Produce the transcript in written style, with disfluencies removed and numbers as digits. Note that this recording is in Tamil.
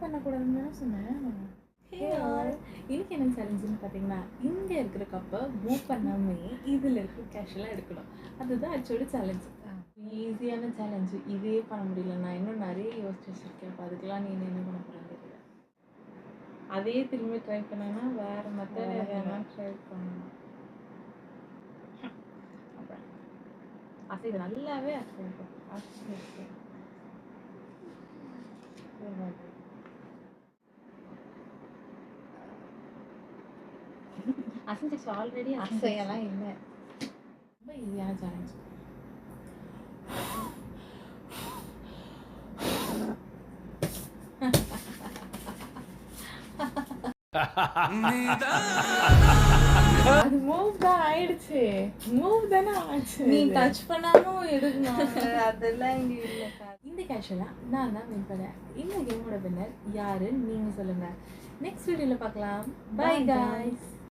பண்ணக்கூடாதுன்னு தானே சொன்னேன். இன்னைக்கு என்ன சேலஞ்சுன்னு பார்த்தீங்கன்னா, இங்கே இருக்கிற கப்பை மூவ் பண்ணாமே இதில் இருக்கிற கேஷெல்லாம் எடுக்கணும். அதுதான் ஆக்சுவலி சேலஞ்சு. ஈஸியான சேலஞ்சு. இதே பண்ண முடியல. நான் இன்னும் நிறைய யோசிச்சு வச்சுருக்கேன். அப்போ அதுக்கெல்லாம் நீ என்ன பண்ண போகிறேன்னு தெரியல. அதே திரும்பி ட்ரை பண்ணேன்னா வேறு மெத்தட் எதனா ட்ரை பண்ணணும். அசைது நல்லாவே அசைக்கும். அசைஞ்சிச்சு ஆல்ரெடி. அசையெல்லாம் இல்லை. ரொம்ப ஈஸியான சேலஞ்ச். அது மூவ் தான் ஆயிடுச்சு. மூவ் தானே ஆச்சு. நீ டச் பண்ணாலும் எடுக்கணும். அதெல்லாம் இங்கே இல்லை. இந்த கேஷுவலாக நான் தான் வின் பண்ணேன். இந்த கேமோட வின்னர் யாருன்னு நீங்கள் சொல்லுங்கள். நெக்ஸ்ட் வீடியோவில் பார்க்கலாம். By guys.